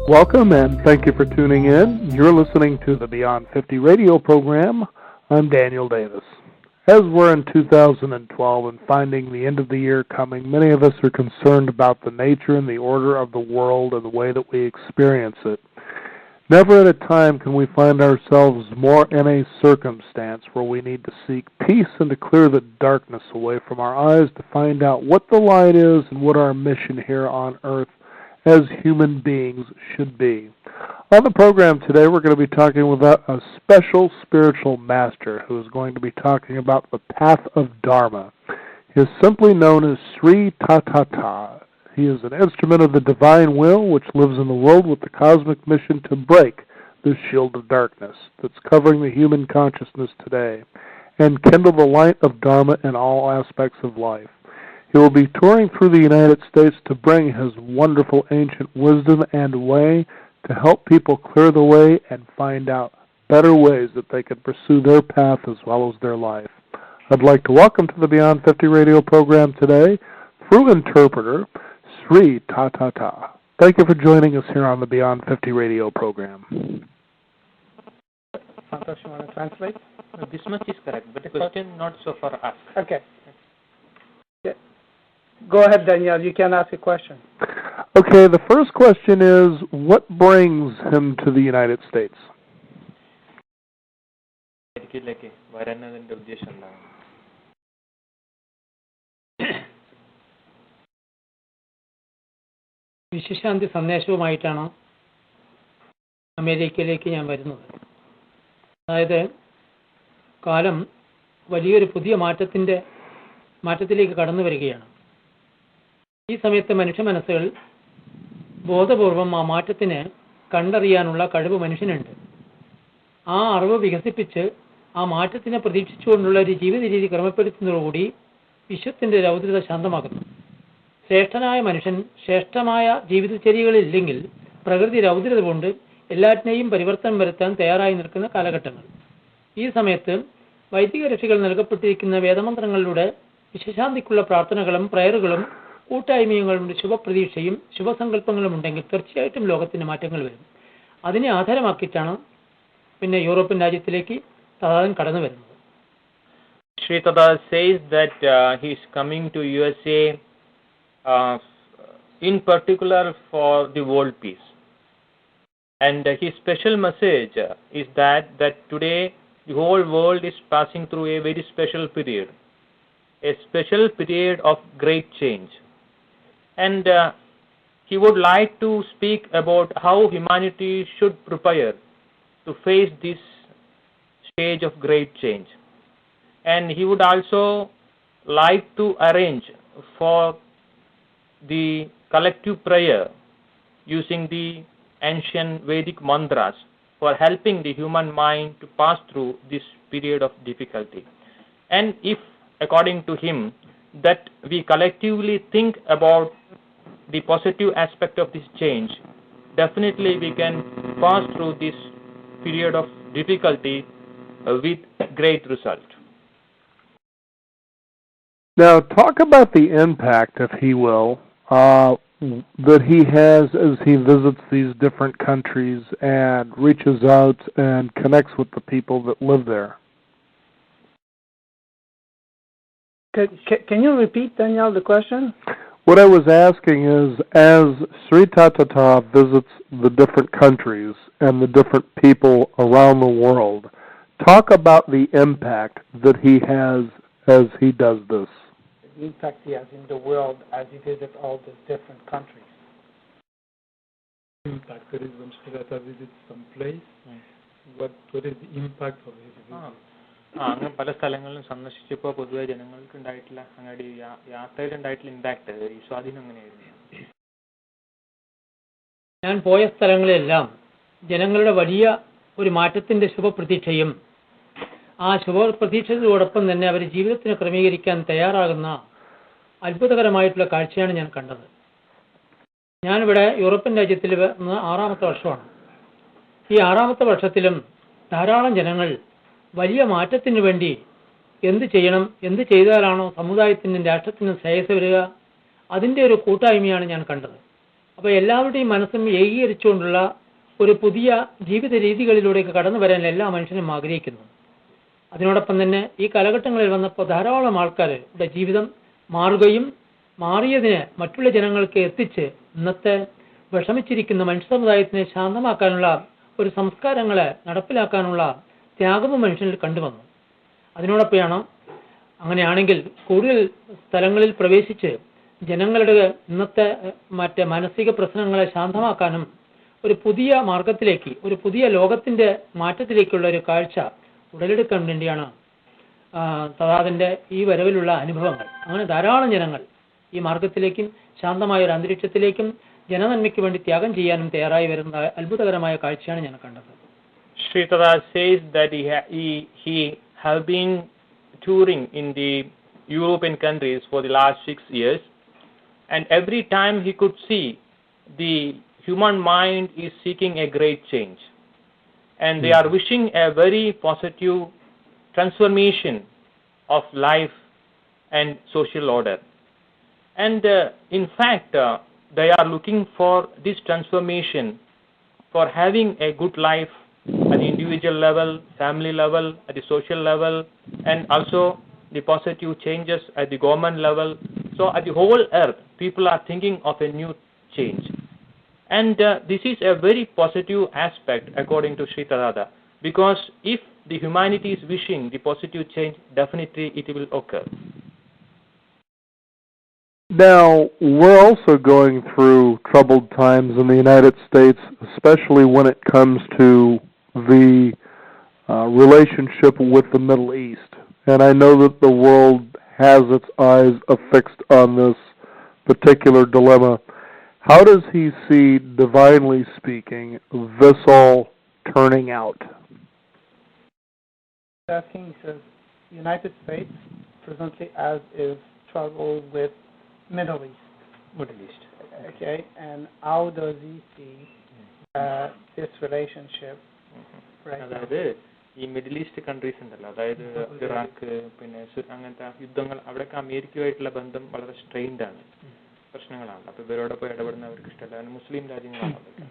Welcome and thank you for tuning in. You're listening to the Beyond 50 radio program. I'm Daniel Davis. As we're in 2012 and finding the end of the year coming, many of us are concerned about the nature and the order of the world and the way that we experience it. Never at a time can we find ourselves more in a circumstance where we need to seek peace and to clear the darkness away from our eyes to find out what the light is and what our mission here on earth as human beings should be. On the program today, we're going to be talking with a special spiritual master who is going to be talking about the Path of Dharma. He is simply known as Sri Tatata. He is an instrument of the divine will which lives in the world with the cosmic mission to break this shield of darkness that's covering the human consciousness today and kindle the light of Dharma in all aspects of life. He will be touring through the United States to bring his wonderful ancient wisdom and way to help people clear the way and find out better ways that they can pursue their path as well as their life. I'd like to welcome to the Beyond 50 radio program today, through interpreter, Sri Tatata. Thank you for joining us here on the Beyond 50 radio program. Santosh, you want to translate? No, this much is correct, but the question not so for us. Okay. Yeah. Go ahead, Daniel. You can ask a question. Okay, the first question is, what brings him to the United States? വിശ്വശാന്തി സന്ദേശവുമായിട്ടാണ് അമേരിക്കയിലേക്ക് ഞാൻ വരുന്നത്. അതായത് കാലം വലിയൊരു പുതിയ മാറ്റത്തിലേക്ക് കടന്നു വരികയാണ്. ഈ സമയത്ത് മനുഷ്യ മനസ്സുകൾ ബോധപൂർവം ആ മാറ്റത്തിന് കണ്ടറിയാനുള്ള കഴിവ് മനുഷ്യനുണ്ട്. ആ അറിവ് വികസിപ്പിച്ച് ആ മാറ്റത്തിനെ പ്രതീക്ഷിച്ചുകൊണ്ടുള്ള ഒരു ജീവിത രീതി ക്രമപ്പെടുത്തുന്നതോടുകൂടി വിശ്വത്തിൻ്റെ രൗദ്രത ശാന്തമാകുന്നു. ശ്രേഷ്ഠനായ മനുഷ്യൻ ശ്രേഷ്ഠമായ ജീവിതചര്യകളില്ലെങ്കിൽ പ്രകൃതി രൗദ്രത കൊണ്ട് എല്ലാറ്റിനെയും പരിവർത്തനം വരുത്താൻ തയ്യാറായി നിൽക്കുന്ന കാലഘട്ടങ്ങൾ. ഈ സമയത്ത് വൈദിക ഋഷികൾ നൽകപ്പെട്ടിരിക്കുന്ന വേദമന്ത്രങ്ങളിലൂടെ വിശ്വശാന്തിക്കുള്ള പ്രാർത്ഥനകളും പ്രയറുകളും കൂട്ടായ്മയും ശുഭപ്രതീക്ഷയും ശുഭസങ്കല്പങ്ങളും ഉണ്ടെങ്കിൽ തീർച്ചയായിട്ടും ലോകത്തിന് മാറ്റങ്ങൾ വരും. അതിനെ ആധാരമാക്കിയിട്ടാണ് പിന്നെ യൂറോപ്യൻ രാജ്യത്തിലേക്ക് തഥാതൻ കടന്നു വരുന്നത്. Sri Tata says that he is coming to USA in particular for the world peace. And his special message is that today the whole world is passing through a very special period of great change. And he would like to speak about how humanity should prepare to face this stage of great change. And he would also like to arrange for the collective prayer using the ancient Vedic mantras for helping the human mind to pass through this period of difficulty. And if, according to him, that we collectively think about the positive aspect of this change, definitely we can pass through this period of difficulty with great result. Now, talk about the impact, if he will, that he has as he visits these different countries and reaches out and connects with the people that live there. Can you repeat, Daniel, the question? What I was asking is, as Sri Tatata visits the different countries and the different people around the world, talk about the impact that he has as he does this. The impact he has in the world as he visits all the different countries. Impact, that is when Sri Tatata visits some place, what is the impact of his visit? അങ്ങനെ പല സ്ഥലങ്ങളിലും സന്ദർശിച്ചപ്പോൾ പൊതുവെ ജനങ്ങൾക്ക് ഉണ്ടായിട്ടുള്ള അങ്ങോട്ട് യാത്രയിലുണ്ടായിട്ടുള്ള impact ഈ സ്വാധീനം എങ്ങനെയായിരുന്നു? ഞാൻ പോയ സ്ഥലങ്ങളിലെല്ലാം ജനങ്ങളുടെ വലിയ ഒരു മാറ്റത്തിന്റെ ശുഭപ്രതീക്ഷയും ആ ശുഭപ്രതീക്ഷയോടൊപ്പം തന്നെ അവർ ജീവിതത്തിന് ക്രമീകരിക്കാൻ തയ്യാറാകുന്ന അത്ഭുതകരമായിട്ടുള്ള കാഴ്ചയാണ് ഞാൻ കണ്ടത്. ഞാനിവിടെ യൂറോപ്യൻ രാജ്യത്തിൽ 6ാമത്തെ വർഷമാണ്. ഈ 6ാമത്തെ വർഷത്തിലും ധാരാളം ജനങ്ങൾ വലിയ മാറ്റത്തിന് വേണ്ടി എന്ത് ചെയ്യണം, എന്ത് ചെയ്താലാണോ സമുദായത്തിനും രാഷ്ട്രത്തിനും ശ്രേയസ് വരിക, അതിൻ്റെ ഒരു കൂട്ടായ്മയാണ് ഞാൻ കണ്ടത്. അപ്പോൾ എല്ലാവരുടെയും മനസ്സും ഏകീകരിച്ചുകൊണ്ടുള്ള ഒരു പുതിയ ജീവിത രീതികളിലൂടെയൊക്കെ കടന്നു വരാൻ എല്ലാ മനുഷ്യനും ആഗ്രഹിക്കുന്നു. അതിനോടൊപ്പം തന്നെ ഈ കാലഘട്ടങ്ങളിൽ വന്നപ്പോൾ ധാരാളം ആൾക്കാരുടെ ജീവിതം മാറുകയും മാറിയതിനെ മറ്റുള്ള ജനങ്ങൾക്ക് എത്തിച്ച് ഇന്നത്തെ വിഷമിച്ചിരിക്കുന്ന മനുഷ്യ സമുദായത്തിനെ ശാന്തമാക്കാനുള്ള ഒരു സംസ്കാരങ്ങളെ നടപ്പിലാക്കാനുള്ള ത്യാഗവും മനുഷ്യനിൽ കണ്ടുവന്നു. അതിനോടൊപ്പമാണ് അങ്ങനെയാണെങ്കിൽ കൂടുതൽ സ്ഥലങ്ങളിൽ പ്രവേശിച്ച് ജനങ്ങളുടെ ഇന്നത്തെ മറ്റ് മാനസിക പ്രശ്നങ്ങളെ ശാന്തമാക്കാനും ഒരു പുതിയ മാർഗത്തിലേക്ക്, ഒരു പുതിയ ലോകത്തിൻ്റെ മാറ്റത്തിലേക്കുള്ള ഒരു കാഴ്ച ഉടലെടുക്കാൻ വേണ്ടിയാണ് തഥാതിൻ്റെ ഈ വരവിലുള്ള അനുഭവങ്ങൾ. അങ്ങനെ ധാരാളം ജനങ്ങൾ ഈ മാർഗത്തിലേക്കും ശാന്തമായ ഒരു അന്തരീക്ഷത്തിലേക്കും ജനനന്മയ്ക്ക് വേണ്ടി ത്യാഗം ചെയ്യാനും തയ്യാറായി വരുന്ന അത്ഭുതകരമായ കാഴ്ചയാണ് ഞാൻ കണ്ടത്. Sri Tada says that he have been touring in the European countries for the last 6 years, and every time he could see the human mind is seeking a great change, and they are wishing a very positive transformation of life and social order. And in fact, they are looking for this transformation for having a good life at the individual level, family level, at the social level, and also the positive changes at the government level. So at the whole earth, people are thinking of a new change. And this is a very positive aspect according to Sri Tadada, because if the humanity is wishing the positive change, definitely it will occur. Now, we're also going through troubled times in the United States, especially when it comes to the relationship with the Middle East. And I know that the world has its eyes affixed on this particular dilemma. How does he see, divinely speaking, this all turning out? Asking, he says, United States presently as is struggle with Middle East. Okay, and how does he see this relationship right now? അതായത് ഈ middle east countries ഉണ്ടല്ലോ, അതായത് Iraq, പിന്നെ അങ്ങനത്തെ യുദ്ധങ്ങൾ, അവിടെയൊക്കെ അമേരിക്കയുമായിട്ടുള്ള ബന്ധം വളരെ സ്ട്രെയിൻഡ് ആണ്, പ്രശ്നങ്ങളാണ്. അപ്പോൾ ഇവരോടൊപ്പം ഇടപെടുന്ന അവർക്ക് ഇഷ്ടമല്ല. അങ്ങനെ മുസ്ലിം രാജ്യങ്ങളാണ് അതൊക്കെ.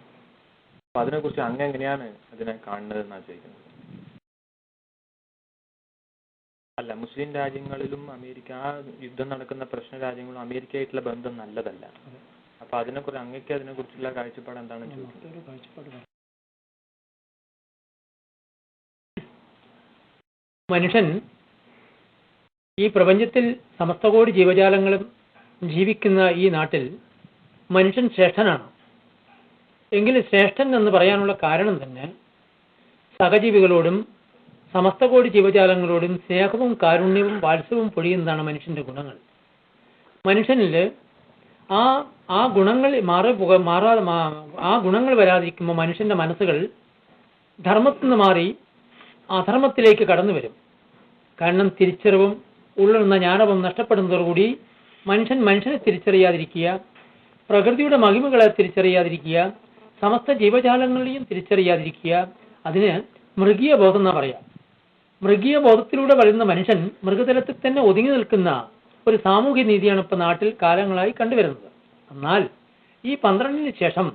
അപ്പോൾ അതിനെക്കുറിച്ച് അങ്ങ് എങ്ങനെയാണ് അതിനെ കാണുന്നത് എന്നാണ് ചോദിക്കുന്നത്. അല്ല, മുസ്ലിം രാജ്യങ്ങളിലും അമേരിക്ക, ആ യുദ്ധം നടക്കുന്ന പ്രശ്ന രാജ്യങ്ങളും അമേരിക്കയായിട്ടുള്ള ബന്ധം നല്ലതല്ല. അപ്പൊ അതിനെക്കുറിച്ച് അങ്ങേക്ക് അതിനെക്കുറിച്ചുള്ള കാഴ്ചപ്പാട് എന്താണ് ചോദിക്കുന്നത്? മനുഷ്യൻ ഈ പ്രപഞ്ചത്തിൽ സമസ്തകോടി ജീവജാലങ്ങളും ജീവിക്കുന്ന ഈ നാട്ടിൽ മനുഷ്യൻ ശ്രേഷ്ഠനാണ്. എങ്കിലും ശ്രേഷ്ഠൻ എന്ന് പറയാനുള്ള കാരണം തന്നെ സഹജീവികളോടും സമസ്തകോടി ജീവജാലങ്ങളോടും സ്നേഹവും കാരുണ്യവും വാത്സല്യവും പൊഴിയുന്നതാണ് മനുഷ്യന്റെ ഗുണങ്ങൾ. മനുഷ്യനിൽ ആ ഗുണങ്ങൾ ആ ഗുണങ്ങൾ വരാതിരിക്കുമ്പോൾ മനുഷ്യന്റെ മനസ്സുകൾ ധർമ്മത്തിൽ നിന്ന് മാറി അധർമ്മത്തിലേക്ക് കടന്നു വരും. കാരണം തിരിച്ചറിവും ഉള്ളിരുന്ന ജ്ഞാനവും നഷ്ടപ്പെടുന്നതോടുകൂടി മനുഷ്യനെ തിരിച്ചറിയാതിരിക്കുക, പ്രകൃതിയുടെ മഹിമകളെ തിരിച്ചറിയാതിരിക്കുക, സമസ്ത ജീവജാലങ്ങളെയും തിരിച്ചറിയാതിരിക്കുക, അതിന് മൃഗീയ ബോധം എന്നാ പറയാം. മൃഗീയ ബോധത്തിലൂടെ വളരുന്ന മനുഷ്യൻ മൃഗതലത്തിൽ തന്നെ ഒതുങ്ങി നിൽക്കുന്ന ഒരു സാമൂഹ്യ നീതിയാണ് ഇപ്പോൾ നാട്ടിൽ കാലങ്ങളായി കണ്ടുവരുന്നത്. എന്നാൽ ഈ 12-ന് ശേഷം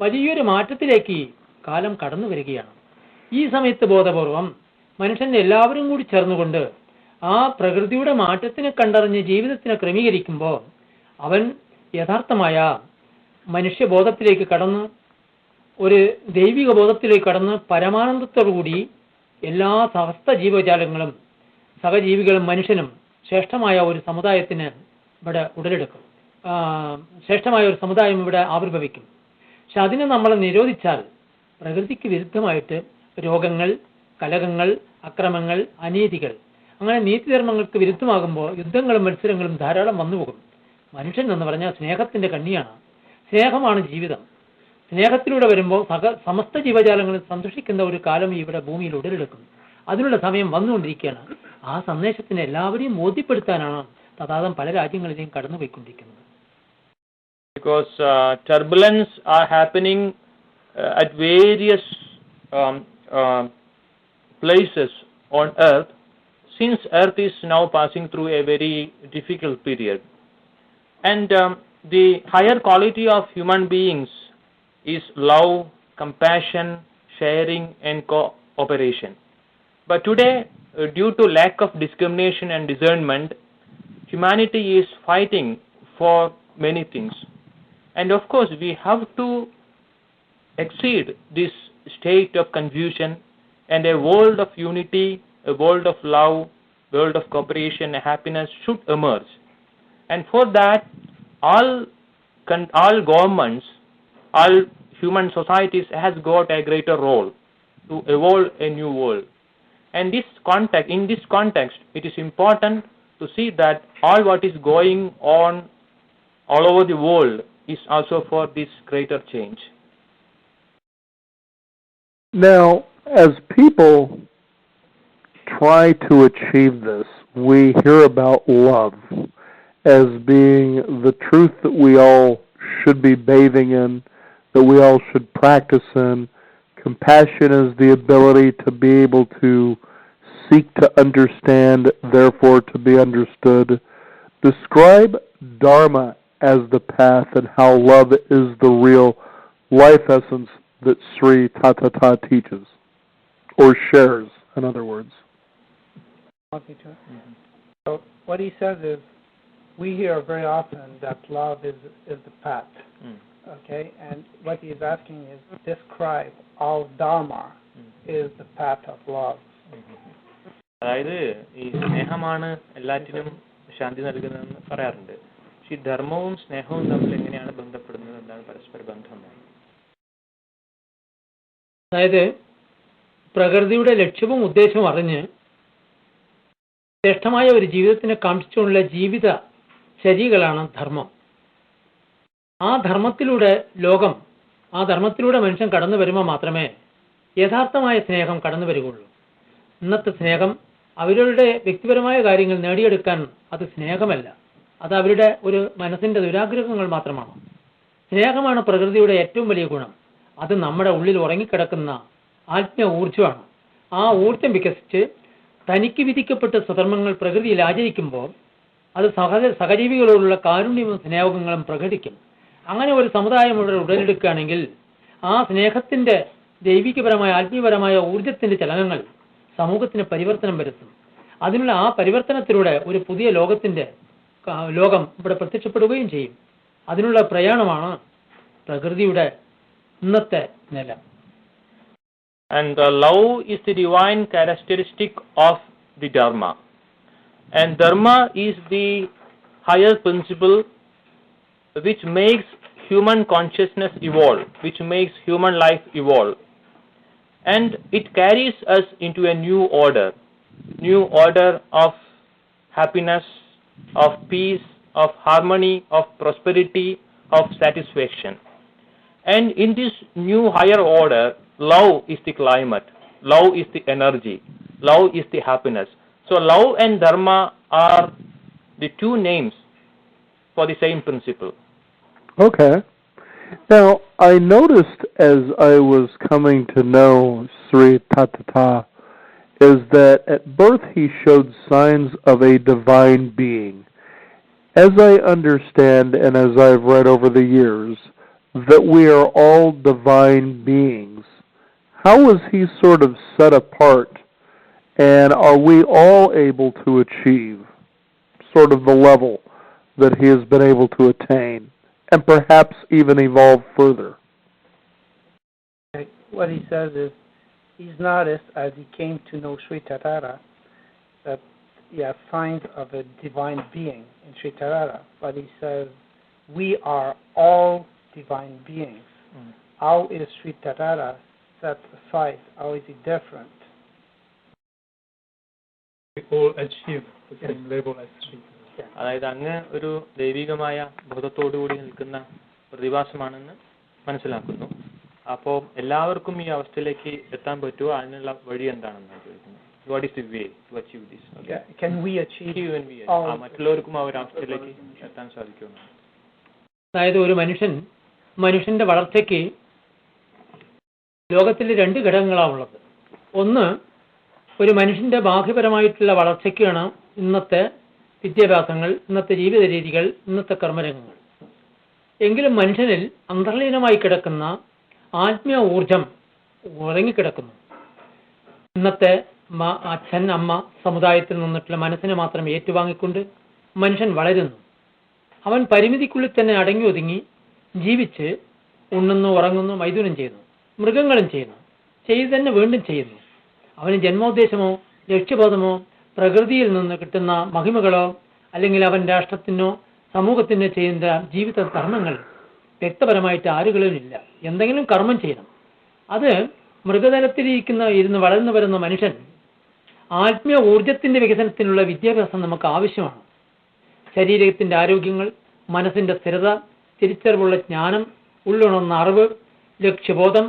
വലിയൊരു മാറ്റത്തിലേക്ക് കാലം കടന്നു വരികയാണ്. ഈ സമയത്ത് ബോധപൂർവം മനുഷ്യൻ എല്ലാവരും കൂടി ചേർന്നുകൊണ്ട് ആ പ്രകൃതിയുടെ മാറ്റത്തിനെ കണ്ടറിഞ്ഞ് ജീവിതത്തിനെ ക്രമീകരിക്കുമ്പോൾ അവൻ യഥാർത്ഥമായ മനുഷ്യബോധത്തിലേക്ക് കടന്ന്, ഒരു ദൈവിക ബോധത്തിലേക്ക് കടന്ന് പരമാനന്ദത്തോടുകൂടി എല്ലാ സമസ്ത ജീവജാലങ്ങളും സഹജീവികളും മനുഷ്യനും ശ്രേഷ്ഠമായ ഒരു സമുദായത്തിന് ഇവിടെ ഉടലെടുക്കും, ശ്രേഷ്ഠമായ ഒരു സമുദായം ഇവിടെ ആവിർഭവിക്കും. പക്ഷെ അതിനെ നമ്മൾ നിരോധിച്ചാൽ പ്രകൃതിക്ക് വിരുദ്ധമായിട്ട് രോഗങ്ങൾ, കലഹങ്ങൾ, അക്രമങ്ങൾ, അനീതികൾ, അങ്ങനെ നീതിധർമ്മങ്ങൾക്ക് വിരുദ്ധമാകുമ്പോൾ യുദ്ധങ്ങളും മത്സരങ്ങളും ധാരാളം വന്നുപോകും. മനുഷ്യൻ എന്ന് പറഞ്ഞാൽ സ്നേഹത്തിന്റെ കണ്ണിയാണ്. സ്നേഹമാണ് ജീവിതം. സ്നേഹത്തിലൂടെ വരുമ്പോൾ സമസ്ത ജീവജാലങ്ങളിൽ സന്തോഷിക്കുന്ന ഒരു കാലം ഇവിടെ ഭൂമിയിൽ ഉടലെടുക്കും. അതിനുള്ള സമയം വന്നുകൊണ്ടിരിക്കുകയാണ്. ആ സന്ദേശത്തിന് എല്ലാവരെയും ബോധ്യപ്പെടുത്താനാണ് തഥാതം പല രാജ്യങ്ങളിലെയും കടന്നുപോയിക്കൊണ്ടിരിക്കുന്നത്. Because turbulence are happening at various places on earth, since earth is now passing through a very difficult period, and the higher quality of human beings is love, compassion, sharing, and cooperation. But today, due to lack of discrimination and discernment, humanity is fighting for many things. And of course, we have to exceed this state of confusion, and a world of unity, a world of love, world of cooperation and happiness should emerge. And for that, all governments, all human societies has got a greater role to evolve a new world. And in this context, it is important to see that all what is going on all over the world is also for this greater change. Now, as people try to achieve this, we hear about love as being the truth that we all should be bathing in, that we all should practice in. Compassion is the ability to be able to seek to understand, therefore to be understood. Describe Dharma as the path and how love is the real life essence that Sri Tatata teaches, or shares, in other words. So what he says is, we hear very often that love is the path. Okay, and what he is asking is, describe how Dharma is the path of love. അതായത് ഈ സ്നേഹമാണ് എല്ലാറ്റിനും ശാന്തി നൽകുന്നതെന്ന് പറയാറുണ്ട്. പക്ഷേ ഈ ധർമ്മവും സ്നേഹവും തമ്മിൽ എങ്ങനെയാണ് ബന്ധപ്പെടുന്നത്, എന്താണ് പരസ്പര ബന്ധം? അതായത് പ്രകൃതിയുടെ ലക്ഷ്യവും ഉദ്ദേശവും അറിഞ്ഞ് ശ്രേഷ്ഠമായ ഒരു ജീവിതത്തിനെ കാണിച്ചുകൊണ്ടുള്ള ജീവിത ശരികളാണ് ധർമ്മം. ആ ധർമ്മത്തിലൂടെ മനുഷ്യൻ കടന്നു വരുമ്പോൾ മാത്രമേ യഥാർത്ഥമായ സ്നേഹം കടന്നു വരികയുള്ളൂ. ഇന്നത്തെ സ്നേഹം അവരുടെ വ്യക്തിപരമായ കാര്യങ്ങൾ നേടിയെടുക്കാൻ അത് സ്നേഹമല്ല, അത് അവരുടെ ഒരു മനസ്സിൻ്റെ ദുരാഗ്രഹങ്ങൾ മാത്രമാണ്. സ്നേഹമാണ് പ്രകൃതിയുടെ ഏറ്റവും വലിയ ഗുണം. അത് നമ്മുടെ ഉള്ളിൽ ഉറങ്ങിക്കിടക്കുന്ന ആത്മീയ ഊർജ്ജമാണ്. ആ ഊർജ്ജം വികസിച്ച് തനിക്ക് വിധിക്കപ്പെട്ട സ്വധർമ്മങ്ങൾ പ്രകൃതിയിൽ ആചരിക്കുമ്പോൾ അത് സഹജീവികളോടുള്ള കാരുണ്യവും സ്നേഹങ്ങളും പ്രകടിക്കും. അങ്ങനെ ഒരു സമുദായം ഇവിടെ ഉടലെടുക്കുകയാണെങ്കിൽ ആ സ്നേഹത്തിൻ്റെ ദൈവികപരമായ ആത്മീയപരമായ ഊർജ്ജത്തിൻ്റെ ചലനങ്ങൾ സമൂഹത്തിന് പരിവർത്തനം വരുത്തും. അതിനുള്ള ആ പരിവർത്തനത്തിലൂടെ ഒരു പുതിയ ലോകം ഇവിടെ പ്രത്യക്ഷപ്പെടുകയും ചെയ്യും. അതിനുള്ള പ്രയാണമാണ് പ്രകൃതിയുടെ ഇന്നത്തെ നില. And love is the divine characteristic of the Dharma. And Dharma is the higher principle which makes human consciousness evolve, which makes human life evolve. And it carries us into a new order of happiness, of peace, of harmony, of prosperity, of satisfaction. And in this new higher order, love is the climate, love is the energy, love is the happiness. So love and Dharma are the two names for the same principle. Okay. Now, I noticed as I was coming to know Sri Tatata is that at birth he showed signs of a divine being. As I understand and as I've read over the years, that we are all divine beings. How is he sort of set apart, and are we all able to achieve sort of the level that he has been able to attain, and perhaps even evolve further? What he says is, he's noticed as he came to know Sri Tatara that he has signs of a divine being in Sri Tatara, but he says we are all divine beings. How is Sri Tatara set aside? How is he different? We all achieve the same level as Sri Tatara. അതായത് അങ്ങ് ഒരു ദൈവികമായ ബോധത്തോടുകൂടി നിൽക്കുന്ന പ്രതിഭാസമാണെന്ന് മനസ്സിലാക്കുന്നു. അപ്പോൾ എല്ലാവർക്കും ഈ അവസ്ഥയിലേക്ക് എത്താൻ പറ്റുമോ? അതിനുള്ള വഴി എന്താണെന്നാണ് ചോദിക്കുന്നത്. What is the way to achieve this? Okay. Can we achieve? മറ്റുള്ളവർക്കും ആ ഒരു അവസ്ഥയിലേക്ക് എത്താൻ സാധിക്കുമോ? അതായത് ഒരു മനുഷ്യന്റെ വളർച്ചയ്ക്ക് ലോകത്തിൽ രണ്ട് ഘടകങ്ങളാണുള്ളത്. ഒന്ന്, ഒരു മനുഷ്യന്റെ ബാഹ്യപരമായിട്ടുള്ള വളർച്ചയ്ക്കാണ് ഇന്നത്തെ വിദ്യാഭ്യാസങ്ങൾ, ഇന്നത്തെ ജീവിത രീതികൾ, ഇന്നത്തെ കർമ്മരംഗങ്ങൾ. എങ്കിലും മനുഷ്യനിൽ അന്തർലീനമായി കിടക്കുന്ന ആത്മീയ ഊർജം ഉറങ്ങിക്കിടക്കുന്നു. ഇന്നത്തെ അച്ഛൻ അമ്മ സമുദായത്തിൽ നിന്നിട്ടുള്ള മനസ്സിനെ മാത്രം ഏറ്റുവാങ്ങിക്കൊണ്ട് മനുഷ്യൻ വളരുന്നു. അവൻ പരിമിതിക്കുള്ളിൽ തന്നെ അടങ്ങി ഒതുങ്ങി ജീവിച്ച് ഉണ്ണുന്നു, ഉറങ്ങുന്നു, മൈഥുനം ചെയ്യുന്നു, മൃഗങ്ങളും ചെയ്യുന്നു, ചെയ്ത് തന്നെ വീണ്ടും ചെയ്യുന്നു. അവന് ജന്മോദ്ദേശമോ ലക്ഷ്യബോധമോ പ്രകൃതിയിൽ നിന്ന് കിട്ടുന്ന മഹിമകളോ അല്ലെങ്കിൽ അവൻ രാഷ്ട്രത്തിനോ സമൂഹത്തിനോ ചെയ്യുന്ന ജീവിത ധർമ്മങ്ങൾ വ്യക്തപരമായിട്ട് ആരുകളിലില്ല. എന്തെങ്കിലും കർമ്മം ചെയ്യണം. അത് ഇരുന്ന് വളർന്നു വരുന്ന മനുഷ്യൻ ആത്മീയ ഊർജത്തിന്റെ വികസനത്തിനുള്ള വിദ്യാഭ്യാസം നമുക്ക് ആവശ്യമാണ്. ശരീരത്തിന്റെ ആരോഗ്യങ്ങൾ, മനസ്സിന്റെ സ്ഥിരത, തിരിച്ചറിവുള്ള ജ്ഞാനം, ഉള്ളുണർന്ന അറിവ്, ലക്ഷ്യബോധം,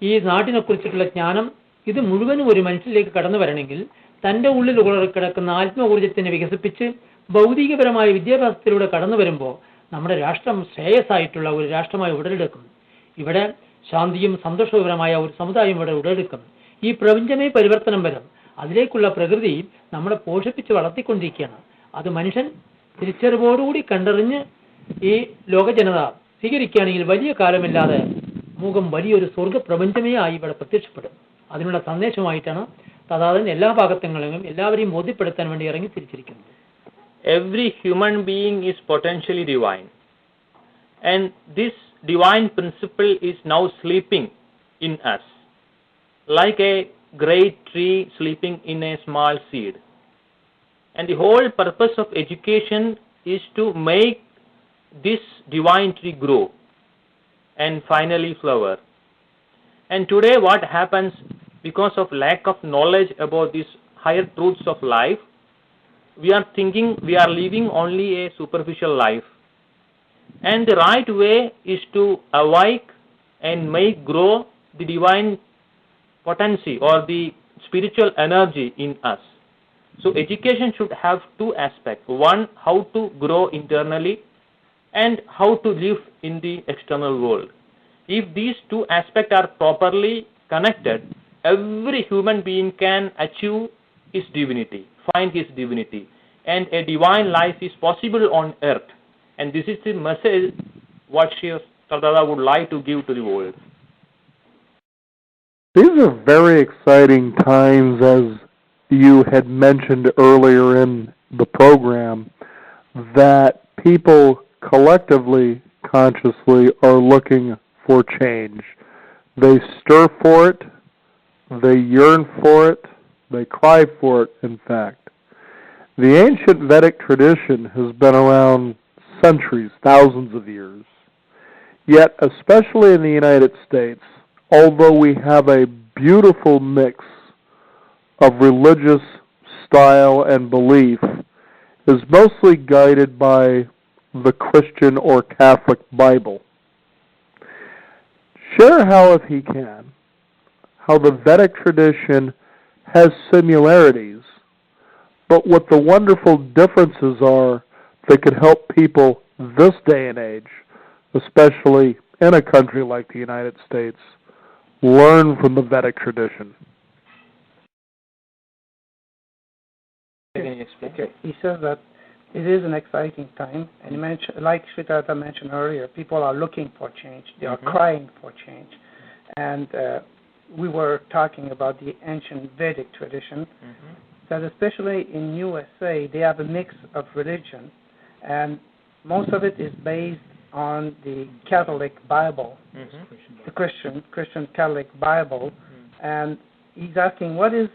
ഈ നാട്ടിനെ കുറിച്ചിട്ടുള്ള ജ്ഞാനം, ഇത് മുഴുവനും ഒരു മനുഷ്യനിലേക്ക് കടന്നു വരണമെങ്കിൽ തന്റെ ഉള്ളിൽ കിടക്കുന്ന ആത്മീയ ഊർജത്തിനെ വികസിപ്പിച്ച് ഭൗതികപരമായ വിദ്യാഭ്യാസത്തിലൂടെ കടന്നു വരുമ്പോൾ നമ്മുടെ രാഷ്ട്രം ശ്രേയസ്സായിട്ടുള്ള ഒരു രാഷ്ട്രമായി ഉടലെടുക്കും. ഇവിടെ ശാന്തിയും സന്തോഷകരമായ ഒരു സമുദായം ഇവിടെ ഉടലെടുക്കും. ഈ പ്രപഞ്ചമേ പരിവർത്തനം വരും. അതിലേക്കുള്ള പ്രകൃതി നമ്മളെ പോഷിപ്പിച്ച് വളർത്തിക്കൊണ്ടിരിക്കുകയാണ്. അത് മനുഷ്യൻ തിരിച്ചറിവോടുകൂടി കണ്ടറിഞ്ഞ് ഈ ലോക ജനത സ്വീകരിക്കുകയാണെങ്കിൽ വലിയ കാലമില്ലാതെ മുഖം വലിയൊരു സ്വർഗ പ്രപഞ്ചമേ ആയി ഇവിടെ പ്രത്യക്ഷപ്പെടും. അതിനുള്ള സന്ദേശമായിട്ടാണ് തഥാതൻ എല്ലാ ഭാഗങ്ങളിലും എല്ലാവരെയും ബോധ്യപ്പെടുത്താൻ വേണ്ടി ഇറങ്ങി തിരിച്ചിരിക്കുന്നത്. Every human being is potentially divine, and this divine principle is now sleeping in us, like a great tree sleeping in a small seed. And the whole purpose of education is to make this divine tree grow and finally flower. And today what happens, because of lack of knowledge about these higher truths of life, we are thinking we are living only a superficial life. And the right way is to awake and make grow the divine potency or the spiritual energy in us. So education should have two aspects. One, how to grow internally, and how to live in the external world. If these two aspects are properly connected, every human being can achieve his divinity, find his divinity, and a divine life is possible on earth. And this is the message what Sri Sardada would like to give to the world. These are very exciting times, as you had mentioned earlier in the program, that people collectively, consciously are looking for change. They stir for it, they yearn for it, they cry for it, in fact. The ancient Vedic tradition has been around centuries, thousands of years. Yet, especially in the United States, although we have a beautiful mix of religious style and belief, is mostly guided by the Christian or Catholic Bible. Share how, if he can, how the Vedic tradition has similarities, but what the wonderful differences are that could help people this day and age, especially in a country like the United States, learn from the Vedic tradition. Can you explain? Okay. He says that it is an exciting time, and he mentioned, like Shritata mentioned earlier, people are looking for change. They are crying for change. And we were talking about the ancient Vedic tradition, that especially in USA, they have a mix of religion, and most of it is based on the Catholic Bible, the Christian Catholic Bible, and he's asking what is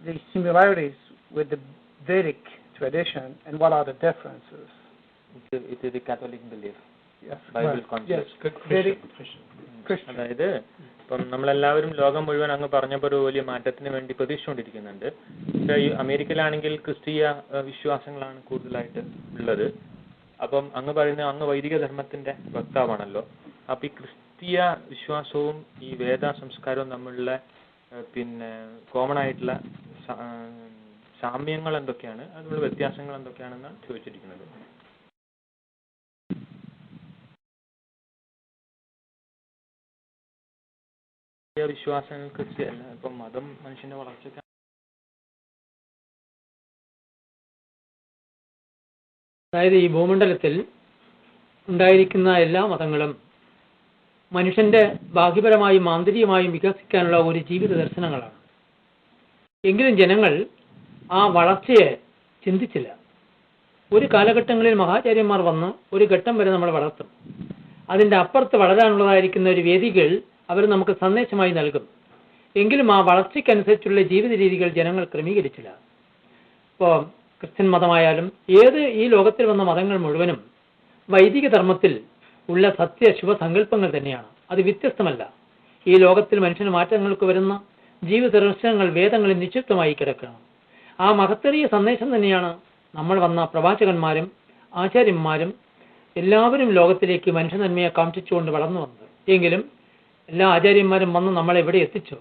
the similarities with the Vedic tradition and what are the differences? It is the Catholic belief. Yes. Bible concept. Yes. Vedic Christian. അതായത് ഇപ്പം നമ്മളെല്ലാവരും ലോകം മുഴുവൻ അങ്ങ് പറഞ്ഞപ്പോൾ ഒരു വലിയ മാറ്റത്തിന് വേണ്ടി പ്രതീക്ഷിച്ചുകൊണ്ടിരിക്കുന്നുണ്ട്. പക്ഷേ ഈ അമേരിക്കയിലാണെങ്കിൽ ക്രിസ്തീയ വിശ്വാസങ്ങളാണ് കൂടുതലായിട്ട് ഉള്ളത്. അപ്പം അങ്ങ് പറയുന്ന അങ്ങ് വൈദിക ധർമ്മത്തിന്റെ വക്താവാണല്ലോ. അപ്പം ഈ ക്രിസ്തീയ വിശ്വാസവും ഈ വേദ സംസ്കാരവും തമ്മിലുള്ള പിന്നെ കോമൺ ആയിട്ടുള്ള സാമ്യങ്ങൾ എന്തൊക്കെയാണ്, അതിനുള്ള വ്യത്യാസങ്ങൾ എന്തൊക്കെയാണെന്നാണ് ചോദിച്ചിരിക്കുന്നത്. വിശ്വാസങ്ങൾ ക്രിസ്ത്യല്ല, ഇപ്പം മതം മനുഷ്യന്റെ വളർച്ചയ്ക്ക് അതായത് ഈ ഭൂമണ്ഡലത്തിൽ ഉണ്ടായിരിക്കുന്ന എല്ലാ മതങ്ങളും മനുഷ്യന്റെ ബാഹ്യപരമായും ആന്തരികമായും വികസിക്കാനുള്ള ഒരു ജീവിത ദർശനങ്ങളാണ്. എങ്കിലും ജനങ്ങൾ ആ വളർച്ചയെ ചിന്തിച്ചില്ല. ഒരു കാലഘട്ടങ്ങളിൽ മഹാചാര്യന്മാർ വന്ന് ഒരു ഘട്ടം വരെ നമ്മൾ വളർത്തും. അതിൻ്റെ അപ്പുറത്ത് വളരാനുള്ളതായിരിക്കുന്ന ഒരു വേദികൾ അവർ നമുക്ക് സന്ദേശമായി നൽകും. എങ്കിലും ആ വളർച്ചയ്ക്കനുസരിച്ചുള്ള ജീവിത രീതികൾ ജനങ്ങൾ ക്രമീകരിച്ചില്ല. ഇപ്പോൾ ക്രിസ്ത്യൻ മതമായാലും ഈ ലോകത്തിൽ വന്ന മതങ്ങൾ മുഴുവനും വൈദിക ധർമ്മത്തിൽ ഉള്ള സത്യ ശുഭസങ്കല്പങ്ങൾ തന്നെയാണ്. അത് വ്യത്യസ്തമല്ല. ഈ ലോകത്തിൽ മനുഷ്യന് മാറ്റങ്ങൾക്ക് വരുന്ന ജീവിത ദർശനങ്ങൾ വേദങ്ങളിൽ നിക്ഷിപ്തമായി കിടക്കണം. ആ മഹത്തരീയ സന്ദേശം തന്നെയാണ് നമ്മൾ വന്ന പ്രവാചകന്മാരും ആചാര്യന്മാരും എല്ലാവരും ലോകത്തിലേക്ക് മനുഷ്യ നന്മയെ കാക്ഷിച്ചുകൊണ്ട് വളർന്നു വന്നത്. എങ്കിലും എല്ലാ ആചാര്യന്മാരും വന്ന് നമ്മളെ എവിടെ എത്തിച്ചോ,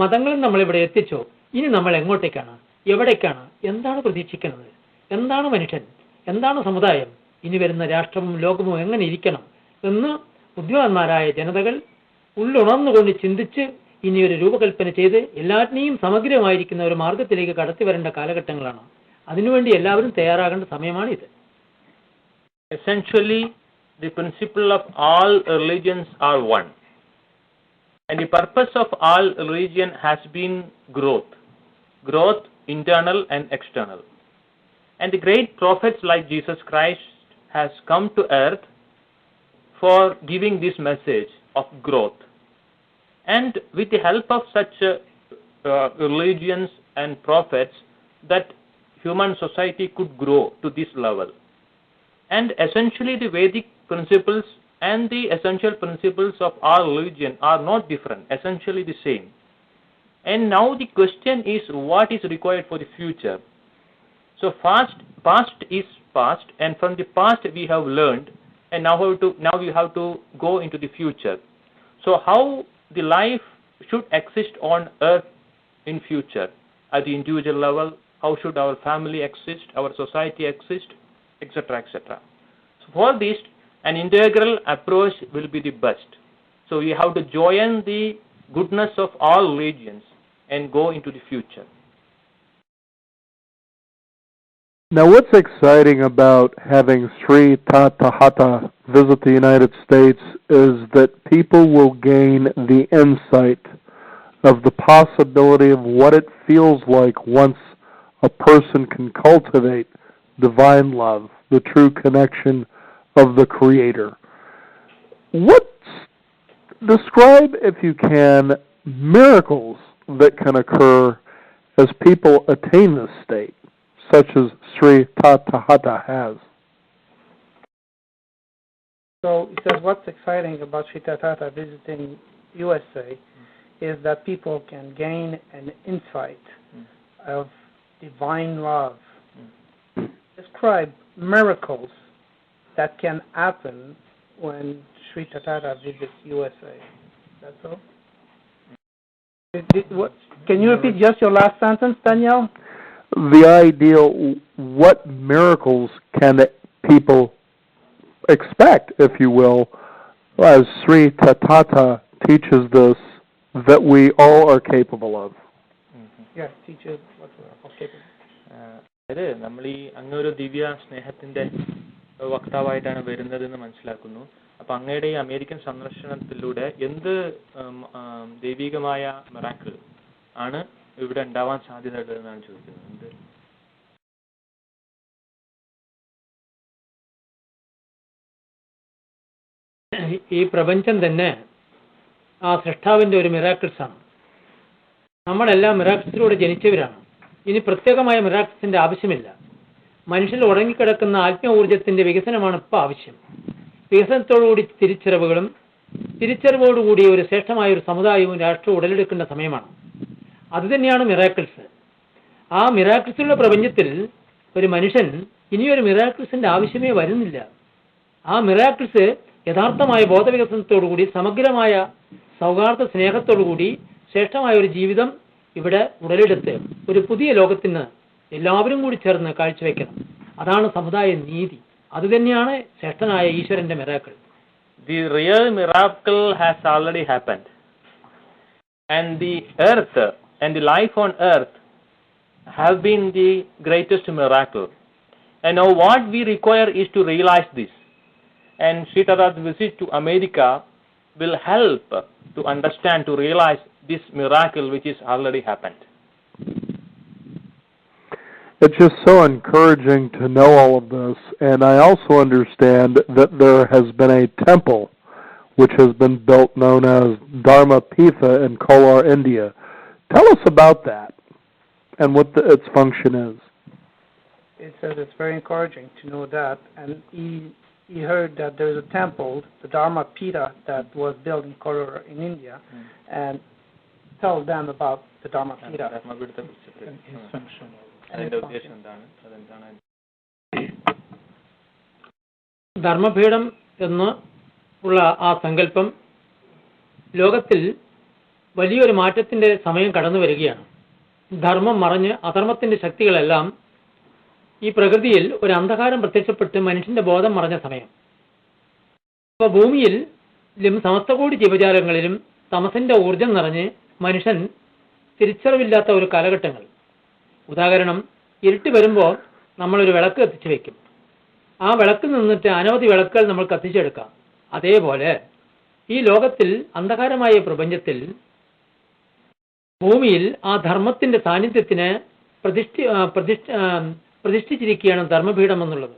മതങ്ങളും നമ്മളെവിടെ എത്തിച്ചോ, ഇനി നമ്മൾ എങ്ങോട്ടേക്കാണ്, എവിടേക്കാണ്, എന്താണ് പ്രതീക്ഷിക്കുന്നത്, എന്താണ് മനുഷ്യൻ, എന്താണ് സമുദായം, ഇനി വരുന്ന രാഷ്ട്രവും ലോകവും എങ്ങനെ ഇരിക്കണം എന്ന് ബുദ്ധിമാന്മാരായ ജനതകൾ ഉള്ളുണർന്നുകൊണ്ട് ചിന്തിച്ച് ഇനിയൊരു രൂപകൽപ്പന ചെയ്ത് എല്ലാറ്റിനെയും സമഗ്രമായിരിക്കുന്ന ഒരു മാർഗത്തിലേക്ക് കടത്തി വരേണ്ട കാലഘട്ടങ്ങളാണ്. അതിനുവേണ്ടി എല്ലാവരും തയ്യാറാകേണ്ട സമയമാണിത്. Essentially, the principle of all religions are one. And the purpose of all religion has been growth internal and external. And the great prophets like Jesus Christ has come to earth for giving this message of growth. And with the help of such religions and prophets, that human society could grow to this level. And essentially the Vedic principles and the essential principles of our religion are not different, essentially the same. And now the question is, what is required for the future? So past is past, and from the past we have learned, and now we have to go into the future. So how the life should exist on earth in future at the individual level? How should our family exist, our society exist, etc., etc. So for this, an integral approach will be the best. So we have to join the goodness of all religions and go into the future. Now, what's exciting about having Sri Tathagata visit the United States is that people will gain the insight of the possibility of what it feels like once a person can cultivate divine love, the true connection of the Creator. Describe, if you can, miracles that can occur as people attain this state, such as Sri Tathagata has. So it says what's exciting about Sri Tathagata visiting USA is that people can gain an insight of divine love. Describe miracles that can happen when Sri Tathagata visits USA. That's all? Can you repeat just your last sentence, Danielle? The idea, what miracles can people expect, if you will, as Sri Tathagata teaches this, that we all are capable of. Yes, teaches what we are all capable of. അതായത് നമ്മൾ ഈ അങ്ങൊരു ദിവ്യ സ്നേഹത്തിന്റെ വക്താവായിട്ടാണ് വരുന്നതെന്ന് മനസ്സിലാക്കുന്നു. അപ്പൊ അങ്ങയുടെ ഈ അമേരിക്കൻ സന്ദർശനത്തിലൂടെ എന്ത് ദൈവികമായ മിറാക്കിൾ ആണ് ഇവിടെ ഉണ്ടാവാൻ സാധ്യത ഉള്ളതെന്നാണ് ചോദിക്കുന്നത്. ഈ പ്രപഞ്ചം തന്നെ ആ സൃഷ്ടാവിന്റെ ഒരു മിറാക്കിൾസ് ആണ്. നമ്മളെല്ലാം മിറാക്കിൾസിലൂടെ ജനിച്ചവരാണ്. ഇനി പ്രത്യേകമായ മിറാക്കിൾസിന്റെ ആവശ്യമില്ല. മനുഷ്യൽ ഉറങ്ങിക്കിടക്കുന്ന ആത്മീയ വികസനമാണ് ഇപ്പോൾ ആവശ്യം. വികസനത്തോടുകൂടി തിരിച്ചറിവോടുകൂടി ഒരു ശ്രേഷ്ഠമായ ഒരു സമുദായവും രാഷ്ട്രവും ഉടലെടുക്കേണ്ട സമയമാണ്. അതുതന്നെയാണ് മിറാക്കിൾസ്. ആ മിറാക്കിൾസിലുള്ള പ്രപഞ്ചത്തിൽ ഒരു മനുഷ്യൻ ഇനിയൊരു മിറാക്കിൾസിന്റെ ആവശ്യമേ വരുന്നില്ല. ആ മിറാക്കിൾസ് യഥാർത്ഥമായ ബോധവികസനത്തോടുകൂടി സമഗ്രമായ സൗഹാർദ്ദ സ്നേഹത്തോടുകൂടി ശ്രേഷ്ഠമായ ഒരു ജീവിതം ഇവിടെ ഉടലെടുത്ത് ഒരു പുതിയ ലോകത്തിന് എല്ലാവരും കൂടി ചേർന്ന് കാഴ്ചവെക്കണം. അതാണ് സമുദായ നീതി. അതുതന്നെയാണ് ശ്രേഷ്ഠനായ ഈശ്വരന്റെ miracle. The real miracle has already happened, and the earth and the life on earth have been the greatest miracle. And now what we require is to realize this. And Sri Tada's visit to America will help to understand, to realize this miracle which is already happened. It's just so encouraging to know all of this, and I also understand that there has been a temple which has been built known as Dharma Pitha in Kolar, India. Tell us about that and what its function is. It says it's very encouraging to know that, and he heard that there is a temple, the Dharma Pitha, that was built in Kolar in India, and tell them about the Dharma Pitha and its function. ധർമ്മപീഠം എന്ന് ഉള്ള ആ സങ്കല്പം ലോകത്തിൽ വലിയൊരു മാറ്റത്തിന്റെ സമയം കടന്നു വരികയാണ്. ധർമ്മം മറഞ്ഞ് അധർമ്മത്തിന്റെ ശക്തികളെല്ലാം ഈ പ്രകൃതിയിൽ ഒരു അന്ധകാരം പ്രത്യക്ഷപ്പെട്ട് മനുഷ്യന്റെ ബോധം മറഞ്ഞ സമയം. ഇപ്പോൾ ഭൂമിയിൽ സമസ്തകോടി ജീവജാലങ്ങളിലും തമസിന്റെ ഊർജം നിറഞ്ഞ് മനുഷ്യൻ തിരിച്ചറിവില്ലാത്ത ഒരു കാലഘട്ടങ്ങൾ. ഉദാഹരണം, ഇരുട്ട് വരുമ്പോൾ നമ്മളൊരു വിളക്ക് കത്തിച്ചു വെക്കും. ആ വിളക്കിൽ നിന്നിട്ട് അനവധി വിളക്കുകൾ നമ്മൾ കത്തിച്ചെടുക്കാം. അതേപോലെ ഈ ലോകത്തിൽ അന്ധകാരമായ പ്രപഞ്ചത്തിൽ ഭൂമിയിൽ ആ ധർമ്മത്തിന്റെ സാന്നിധ്യത്തിന് പ്രതിഷ്ഠിച്ചിരിക്കുകയാണ് ധർമ്മപീഠം എന്നുള്ളത്.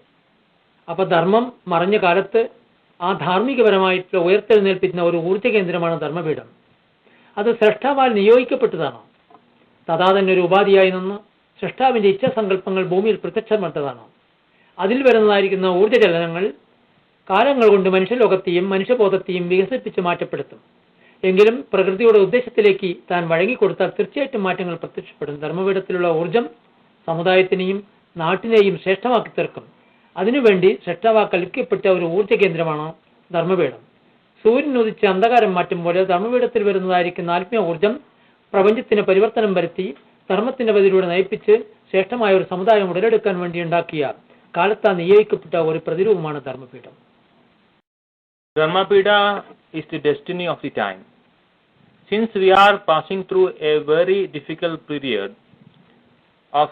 അപ്പൊ ധർമ്മം മറഞ്ഞ കാലത്ത് ആ ധാർമ്മികപരമായിട്ടുള്ള ഉയർത്തെഴുന്നേൽപ്പിക്കുന്ന ഒരു ഊർജ്ജ കേന്ദ്രമാണ് ധർമ്മപീഠം. അത് സ്രഷ്ടാവാൽ നിയോഗിക്കപ്പെട്ടതാണ്. തഥാ തന്നെ ഒരു ഉപാധിയായി നിന്ന് സൃഷ്ടാവിന്റെ ഇച്ഛാസങ്കല്പങ്ങൾ ഭൂമിയിൽ പ്രത്യക്ഷപ്പെട്ടതാണ്. അതിൽ വരുന്നതായിരിക്കുന്ന ഊർജ്ജചലനങ്ങൾ കാലങ്ങൾ കൊണ്ട് മനുഷ്യലോകത്തെയും മനുഷ്യബോധത്തെയും വികസിപ്പിച്ച് മാറ്റപ്പെടുത്തും. എങ്കിലും പ്രകൃതിയുടെ ഉദ്ദേശത്തിലേക്ക് താൻ വഴങ്ങിക്കൊടുത്താൽ തീർച്ചയായിട്ടും മാറ്റങ്ങൾ പ്രത്യക്ഷപ്പെടും. ധർമ്മപീഠത്തിലുള്ള ഊർജം സമുദായത്തിനെയും നാട്ടിനെയും ശ്രേഷ്ഠമാക്കി തീർക്കും. അതിനുവേണ്ടി ശ്രേഷ്ഠവാ കൽപ്പിക്കപ്പെട്ട ഒരു ഊർജ്ജ കേന്ദ്രമാണ് ധർമ്മപീഠം. സൂര്യൻ ഉദിച്ച് അന്ധകാരം മാറ്റും പോലെ ധർമ്മപീഠത്തിൽ വരുന്നതായിരിക്കുന്ന ആത്മീയ ഊർജം പ്രപഞ്ചത്തിന് പരിവർത്തനം വരുത്തി ധർമ്മത്തിന്റെ പതിലൂടെ നയിപ്പിച്ച് ശ്രേഷ്ഠമായ ഒരു സമുദായം ഉടലെടുക്കാൻ വേണ്ടി ഉണ്ടാക്കിയ കാലത്താൽ നിയോഗിക്കപ്പെട്ട ഒരു പ്രതിരൂപമാണ് ധർമ്മപീഠം. Dharmapida is the destiny of the time. Since we are passing through a very difficult period of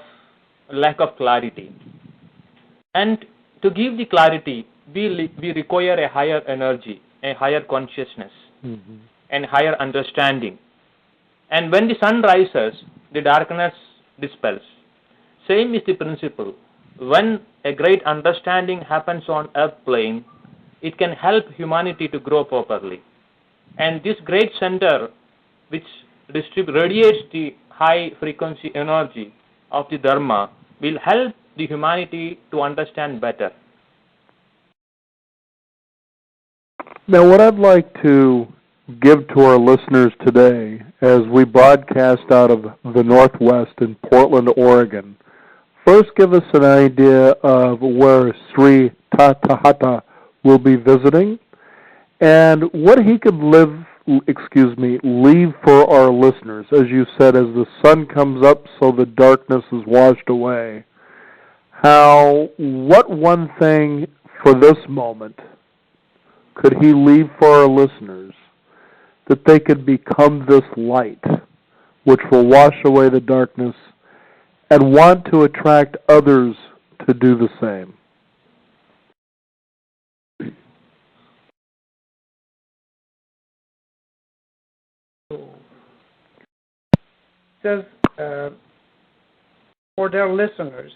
lack of clarity, and to give the clarity, we require a higher energy, a higher consciousness, and higher understanding. And when the sun rises, the darkness dispels. Same is the principle. When a great understanding happens on earth plane, it can help humanity to grow properly. And this great center, which radiates the high frequency energy of the Dharma, will help the humanity to understand better. Now, what I'd like to give to our listeners today, as we broadcast out of the Northwest in Portland, Oregon, first give us an idea of where Sri Tatahata will be visiting and what he could leave for our listeners. As you said, as the sun comes up, so the darkness is washed away. What one thing for this moment could he leave for our listeners that they could become this light which will wash away the darkness and want to attract others to do the same? Says for their listeners,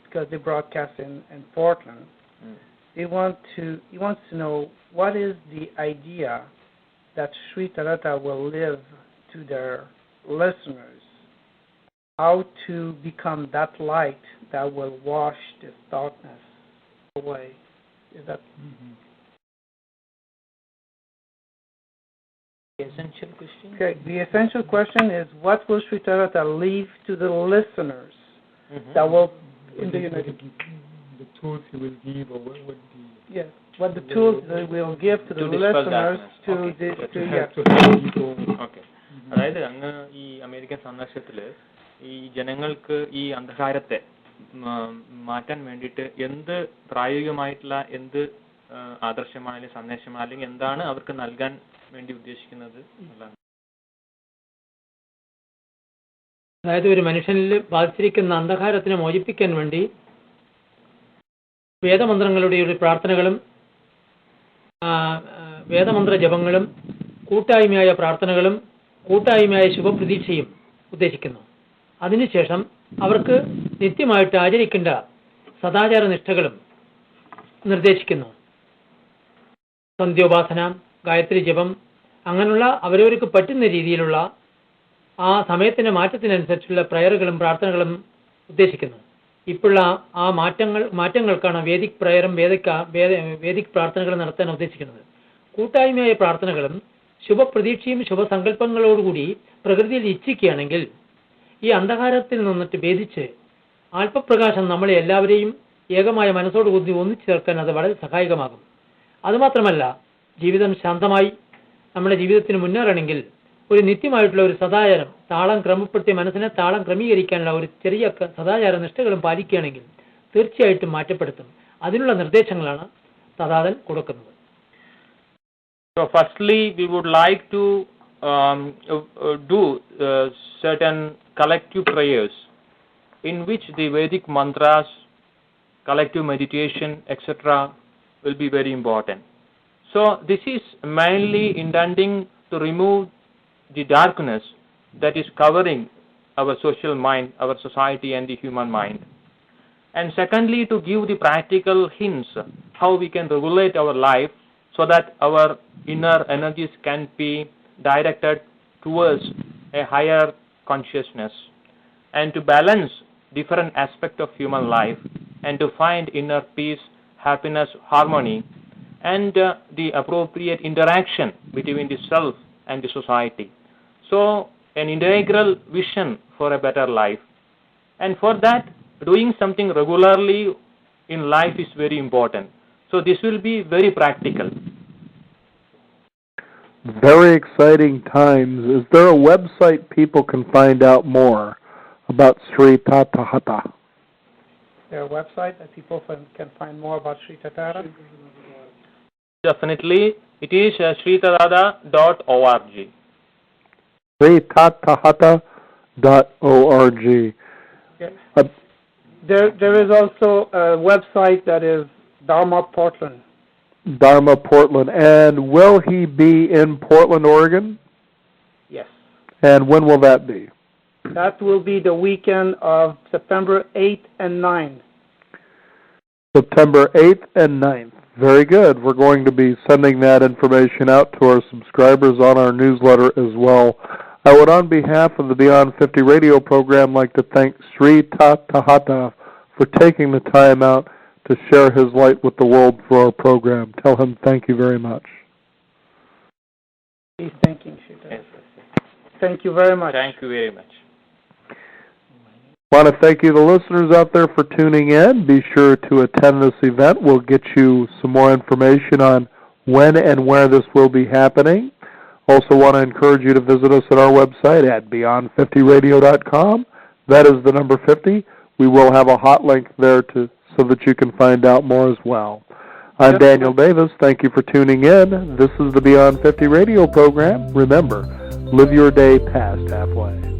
because they broadcast in Portland, he wants to know what is the idea that Sri Tarata will live to their listeners, how to become that light that will wash this darkness away. Is that The essential question? okay? The essential question is, what will Sri Tarata leave to the listeners that will in the United The tools he will give, or what the yes, what the tools they will give to the listeners to help people. Okay. അതായത് അങ്ങ് ഈ American സന്ദർശനത്തില് ഈ ജനങ്ങൾക്ക് ഈ അന്ധകാരത്തെ മാറ്റാൻ വേണ്ടിയിട്ട് എന്ത് പ്രായോഗികമായിട്ടുള്ള എന്ത് ആദർശമാണ് അല്ലെങ്കിൽ സന്ദേശമാണ് അല്ലെങ്കിൽ എന്താണ് അവർക്ക് നൽകാൻ വേണ്ടി ഉദ്ദേശിക്കുന്നത് എന്നുള്ളതാണ്. അതായത് ഒരു മനുഷ്യനിൽ ബാധിച്ചിരിക്കുന്ന അന്ധകാരത്തിനെ മോചിപ്പിക്കാൻ വേണ്ടി വേദമന്ത്രങ്ങളുടെ ഒരു പ്രാർത്ഥനകളും വേദമന്ത്ര ജപങ്ങളും കൂട്ടായ്മയായ പ്രാർത്ഥനകളും കൂട്ടായ്മയായ ശുഭപ്രതീക്ഷയും ഉദ്ദേശിക്കുന്നു. അതിനുശേഷം അവർക്ക് നിത്യമായിട്ട് ആചരിക്കേണ്ട സദാചാര നിഷ്ഠകളും നിർദ്ദേശിക്കുന്നു. സന്ധ്യോപാസന, ഗായത്രി ജപം, അങ്ങനെയുള്ള അവരവർക്ക് പറ്റുന്ന രീതിയിലുള്ള ആ സമയത്തിന്റെ മാറ്റത്തിനനുസരിച്ചുള്ള പ്രയറുകളും പ്രാർത്ഥനകളും ഉദ്ദേശിക്കുന്നു. ഇപ്പോഴുള്ള ആ മാറ്റങ്ങൾക്കാണ് വേദിക് പ്രയറും വേദിക് പ്രാർത്ഥനകളും നടത്താൻ ഉദ്ദേശിക്കുന്നത്. കൂട്ടായ്മയായ പ്രാർത്ഥനകളും ശുഭപ്രതീക്ഷയും ശുഭസങ്കല്പങ്ങളോടുകൂടി പ്രകൃതിയിൽ ഇച്ഛിക്കുകയാണെങ്കിൽ ഈ അന്ധകാരത്തിൽ നിന്നിട്ട് ഭേദിച്ച് ആത്മപ്രകാശം നമ്മളെ എല്ലാവരെയും ഏകമായ മനസ്സോടുകൂടി ഒന്നിച്ചു ചേർക്കാൻ അത് വളരെ സഹായകമാകും. അതുമാത്രമല്ല, ജീവിതം ശാന്തമായി നമ്മുടെ ജീവിതത്തിന് മുന്നേറണമെങ്കിൽ ഒരു നിത്യമായിട്ടുള്ള ഒരു സദാചാരം, താളം ക്രമപ്പെടുത്തിയ മനസ്സിനെ താളം ക്രമീകരിക്കാനുള്ള ഒരു ചെറിയ സദാചാര നിഷ്ഠകളും പാലിക്കുകയാണെങ്കിൽ തീർച്ചയായിട്ടും മാറ്റപ്പെടുത്തും. അതിനുള്ള നിർദ്ദേശങ്ങളാണ് തഥാതൻ കൊടുക്കുന്നത്. So firstly, we would like to do certain collective prayers in which the Vedic mantras, collective meditation, etc. will be very important. So this is mainly intending to remove the darkness that is covering our social mind, our society and the human mind. And secondly, to give the practical hints how we can regulate our life so that our inner energies can be directed towards a higher consciousness, and to balance different aspects of human life, and to find inner peace, happiness, harmony, and the appropriate interaction between the self and the society. So an integral vision for a better life, and for that doing something regularly in life is very important. So this will be very practical. Very exciting times. Is there a website people can find out more about Sri Tathagata? Is there a website that people can find more about Sri Tathagata? Definitely, it is sritathagata.org. sritathagata.org. Okay. There is also a website that is Dharma Portland. Dharma Portland. And will he be in Portland, Oregon? Yes. And when will that be? That will be the weekend of September 8th and 9th. September 8th and 9th. Very good. We're going to be sending that information out to our subscribers on our newsletter as well. I would, on behalf of the Beyond 50 radio program, like to thank Sri Tathagata for taking the time out to share his light with the world for our program. Tell him thank you very much. He's thanking you. Thank you very much. Thank you very much. I want to thank you, the listeners out there, for tuning in. Be sure to attend this event. We'll get you some more information on when and where this will be happening. Also want to encourage you to visit us at our website at beyond50radio.com. That is the number 50. We will have a hot link there so that you can find out more as well. I'm Daniel Davis. Thank you for tuning in. This is the Beyond 50 radio program. Remember, live your day past halfway.